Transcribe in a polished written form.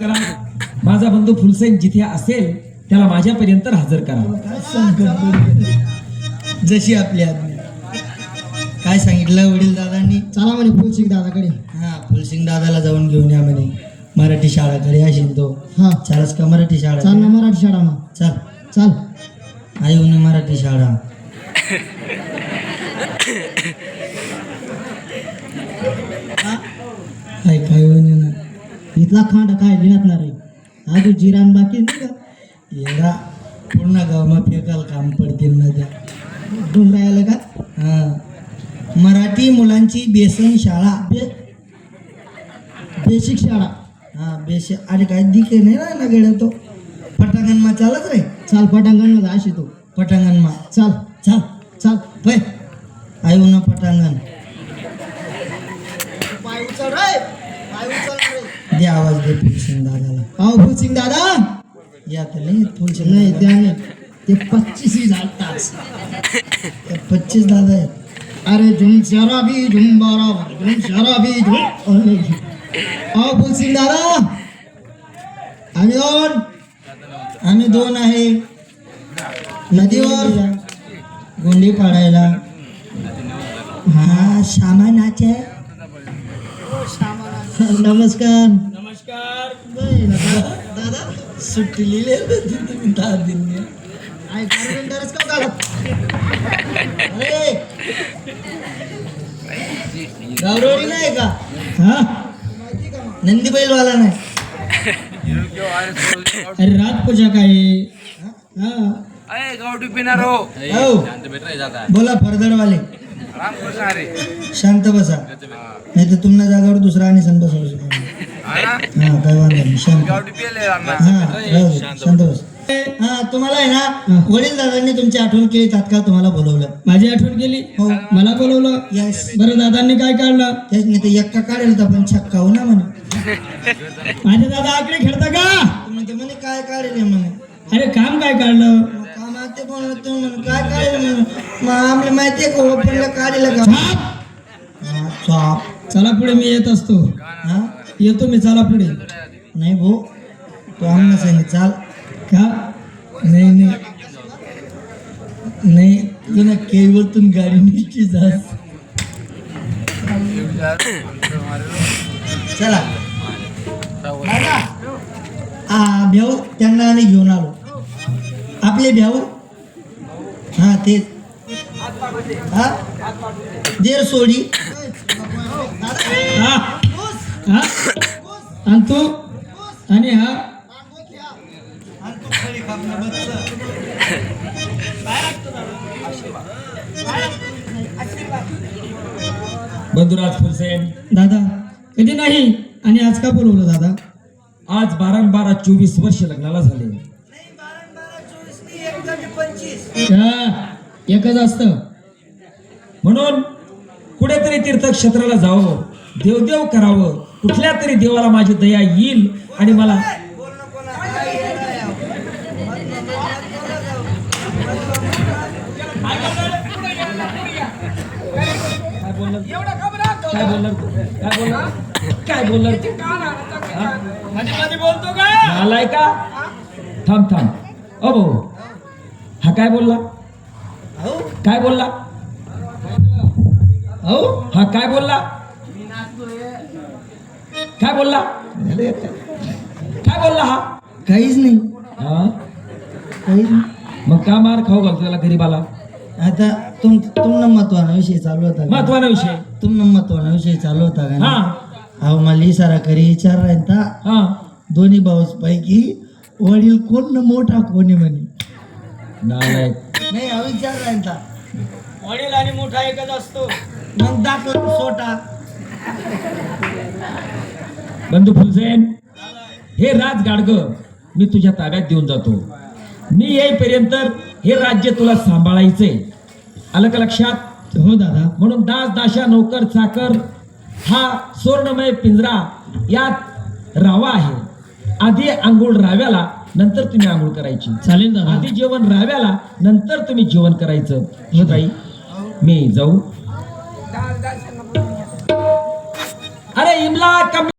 करा. माझा बंधू फुलसेन जिथे असेल त्याला माझ्यापर्यंत हजर करा. जशी आपली आज्ञा. काय सांगितलं वडील दादांनी? चला म्हणे फुलसिंग दादाकडे. हा, फुलसिंग दादाला जाऊन घेऊन या म्हणे. मराठी शाळाकडे असेल तो. हा चालस का मराठी शाळा? चाल ना मराठी शाळा ना. चल चाल. आई म्हणे मराठी शाळा. काय काय म्हणे ना इथला खांड काय लिहिणार आहे. अजून जिरान बाकी नाही का? येडा पूर्ण गावमा फेकाल काम पडतील ना त्या. दोन राहिलं का? हा, मराठी मुलांची बेसन शाळा. बेसिक शाळा. हा बेस. अरे काय दिखे नाही ना गेला तो. पटांगणमा चालत रे. चाल पटांगण मध्ये अशी तो. पटांगणमा चाल चाल चाल. पै आई ना पटांगण. पाय उचल रे. पाय उचल रे. दे आवाज दे फुलसिंग दादाला. अहो फुलसिंग दादा. या तर नाही फुलसिंग नाही दादा. त्याने ते 25 झालतास. 25 दादा आहेत. अरे झुम शराबी झुम बराबर झुम शराबी झुम. अहो फुलसिंग दादा. आम्ही दोन आहे. नदीवर गोंडी पाडायला. हा सामानाचे. नमस्कार. नमस्कार. दादा सुट्टी लिहिली होती तुम्ही 10 दिन. आई कारपेंटरच का घालत? अरे गावरोडी नाही का? हा नंदी बैलवाला नाही. अरे रात पूजा काय आहे? हा गावठी पिणार हो हो बोला फरदडवाले. शांत बसा नाही तर तुम्हाला जागावर दुसरा आणि शांत बसा. हा काय वांधा नाही. शांत. गावठी पिले हा राहू दे. शांत बस. हा तुम्हाला आहे ना वडील दादांनी तुमची आठवण केली. तात्काळ तुम्हाला बोलवलं. माझी आठवण केली. हो. मला बोलवलं. यस. बरं दादांनी काय काढलं? तेच नाही तर एक्का काढेल तर पण छक्का हो ना म्हणे. माझे दादा आकडे खेळता का? तुम्ही ते म्हणे काय काढेल म्हणे. अरे काम काय काढलं? मग का मागते पण तुम्ही म्हणे काय काढेल म्हणे. मग आम्हाला माहिती आहे का ओपनला काढेल का? छाप. हा, चाप. चला पुढे मी येत असतो. हा येतो मी. चला पुढे. नाही भाऊ तो आम्हाला सांगितलं चाल. का? नाही नाही नाही तुला केवळतून गाडी निघची जास. चला भाऊ त्यांना आम्ही घेऊन आलो. आपले भाऊ. हा तेच. हा देर सोडी. हा हा आणि तू आणि हा बंधुराज फुलसेन, दादा कधी नाही. आणि आज का बोलवलं दादा? आज 12-12-24 वर्ष लग्नाला झाले. हा, एकच असतं. म्हणून कुठेतरी तीर्थक्षेत्राला जावं, देवदेव करावं. कुठल्या तरी देवाला माझी दया येईल आणि मला काय बोलणार आलाय का? थांब ओ भाऊ, हा काय बोलला? काय बोलला? हो हा काय बोलला? काय बोलला? काय बोलला हा? काहीच नाही. हा काहीच नाही. मग का मार खाऊ घालतो त्याला गरीबाला? आता तुमनं महत्वाना विषय चालू होता का? महत्वाचा विषय. तुमनं महत्वाना विषय चालू होता का? हा अहो मला इशारा करी विचार राहता. हा दोन्ही भाऊस पैकी वडील कोण न मोठा कोणी म्हणे. नालायक. नाही हा विचार राहता. वडील आणि मोठा एकच असतो. मग दाखल सोटा. बंधू फुलसेन, हे राज गाडग मी तुझ्या ताब्यात देऊन जातो. मी येईपर्यंत हे राज्य तुला सांभाळायचंय. आलं का लक्षात? हो दादा. म्हणून दास दाशा नौकर चाकर हा स्वर्णमय पिंजरा यात रावा आहे. आधी आंघोळ राव्याला, नंतर तुम्ही आंघोळ करायची. चालेल दादा. आधी जेवण राव्याला, नंतर तुम्ही जेवण करायचं. हे बाई मी जाऊ. अरे इमला कमी